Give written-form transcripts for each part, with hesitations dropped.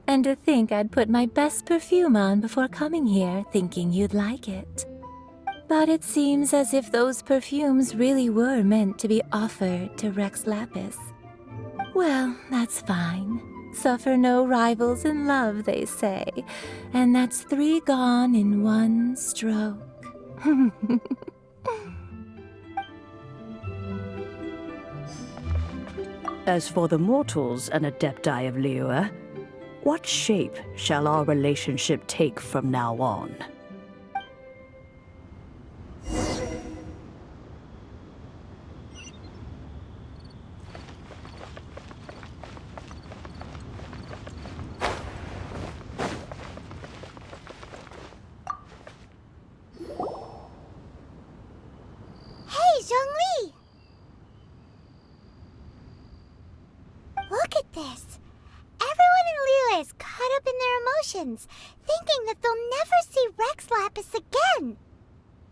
And to think I'd put my best perfume on before coming here, thinking you'd like it. But it seems as if those perfumes really were meant to be offered to Rex Lapis. Well, that's fine. Suffer no rivals in love, they say. And that's 3 gone in 1 stroke. As for the mortals and adepti of liyue, what shape shall our relationship take from now on? Hey, Zhongli! Look at this. Everyone in liyue is caught up in their emotions, thinking that they'll never see Rex Lapis again.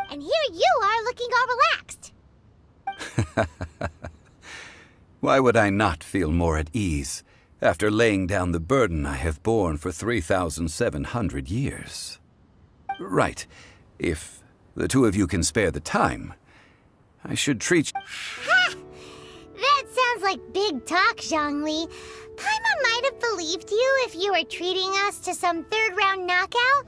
And here you are looking all relaxed. Why would I not feel more at ease after laying down the burden I have borne for 3,700 years? Right. If the 2 of you can spare the time, I should treat Ha! That sounds like big talk, Zhongli. Paimon might have believed you if you were treating us to some 3rd-round knockout,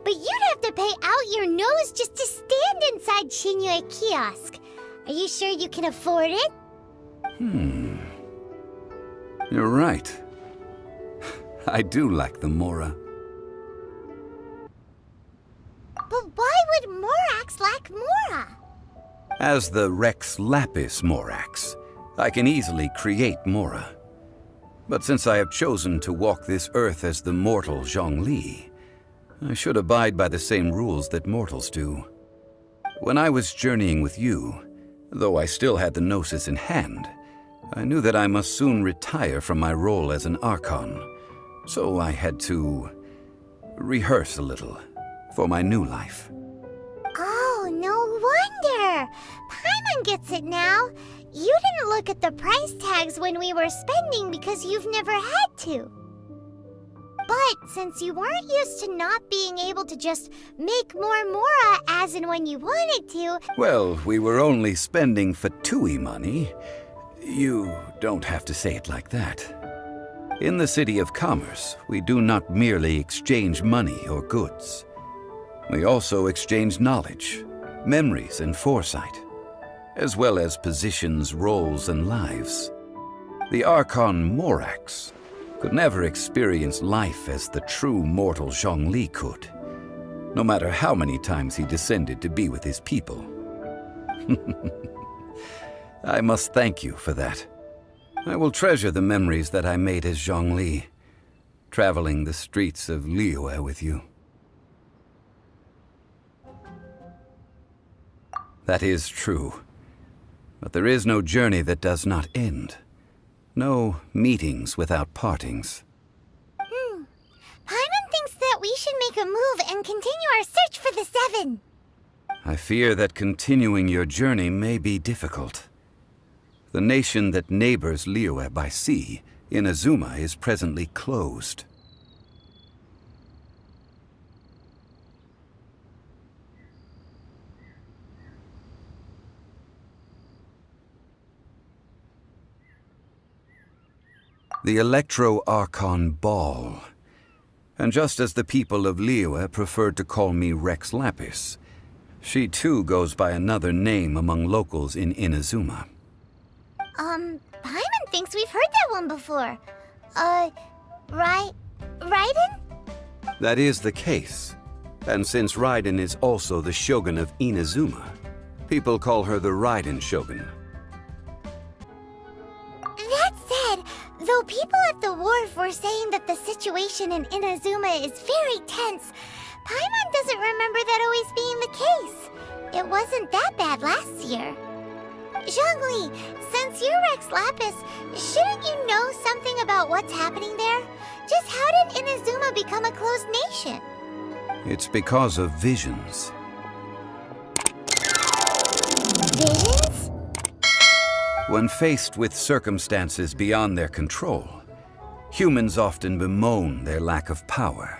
but you'd have to pay out your nose just to stand inside Xinyue kiosk. Are you sure you can afford it? You're right. I do lack the Mora. But why would Morax lack Mora? As the Rex Lapis Morax, I can easily create Mora. But since I have chosen to walk this earth as the mortal Zhongli, I should abide by the same rules that mortals do. When I was journeying with you, though I still had the Gnosis in hand, I knew that I must soon retire from my role as an Archon, so I had to rehearse a little for my new life. Oh, no wonder! Paimon gets it now. You didn't look at the price tags when we were spending because you've never had to. But since you weren't used to not being able to just make more Mora as and when you wanted to... Well, we were only spending Fatui money. You don't have to say it like that. In the City of Commerce, we do not merely exchange money or goods. We also exchange knowledge, memories, and foresight, as well as positions, roles, and lives. The Archon Morax could never experience life as the true mortal Zhongli could, no matter how many times he descended to be with his people. I must thank you for that. I will treasure the memories that I made as Zhongli, traveling the streets of liyue with you. That is true. But there is no journey that does not end. No meetings without partings. Paimon thinks that we should make a move and continue our search for the 7. I fear that continuing your journey may be difficult. The nation that neighbors liyue by sea, Inazuma, is presently closed. The Electro-Archon Ball. And just as the people of liyue preferred to call me Rex Lapis, she too goes by another name among locals in Inazuma. Paimon thinks we've heard that one before. Raiden? That is the case. And since Raiden is also the shogun of Inazuma, people call her the Raiden Shogun. That said, though people at the wharf were saying that the situation in Inazuma is very tense, Paimon doesn't remember that always being the case. It wasn't that bad last year. Zhongli, since you're Rex Lapis, shouldn't you know something about what's happening there? Just how did Inazuma become a closed nation? It's because of visions. Visions? When faced with circumstances beyond their control, humans often bemoan their lack of power.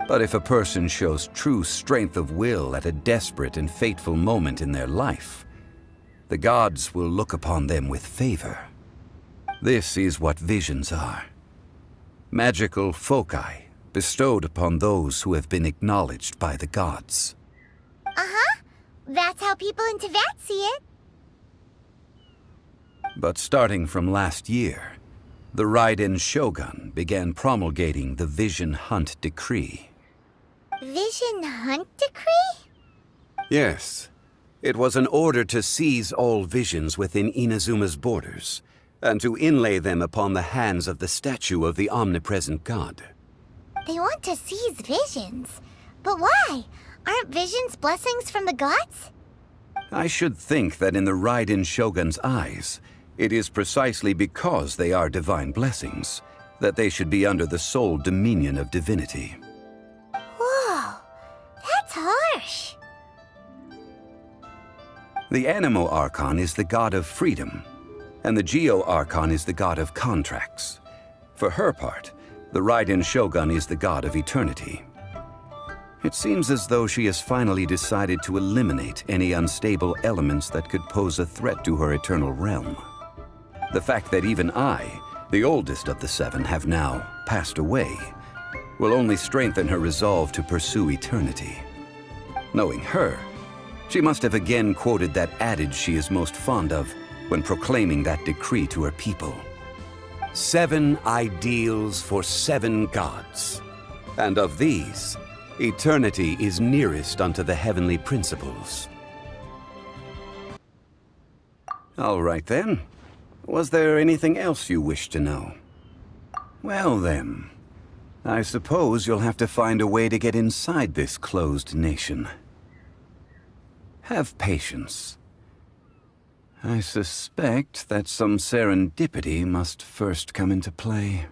But if a person shows true strength of will at a desperate and fateful moment in their life, the gods will look upon them with favor. This is what visions are. Magical foci bestowed upon those who have been acknowledged by the gods. Uh-huh. That's how people in Teyvat see it. But starting from last year, the Raiden Shogun began promulgating the Vision Hunt Decree. Vision Hunt Decree? Yes. It was an order to seize all visions within Inazuma's borders, and to inlay them upon the hands of the statue of the omnipresent god. They want to seize visions. But why? Aren't visions blessings from the gods? I should think that in the Raiden Shogun's eyes, it is precisely because they are divine blessings that they should be under the sole dominion of divinity. Whoa, that's harsh. The Animo Archon is the god of freedom, and the Geo Archon is the god of contracts. For her part, the Raiden Shogun is the god of eternity. It seems as though she has finally decided to eliminate any unstable elements that could pose a threat to her eternal realm. The fact that even I, the oldest of the seven, have now passed away, will only strengthen her resolve to pursue eternity. Knowing her, she must have again quoted that adage she is most fond of when proclaiming that decree to her people. 7 ideals for 7 gods, and of these, eternity is nearest unto the heavenly principles. All right then. Was there anything else you wish to know? Well then, I suppose you'll have to find a way to get inside this closed nation. Have patience. I suspect that some serendipity must first come into play.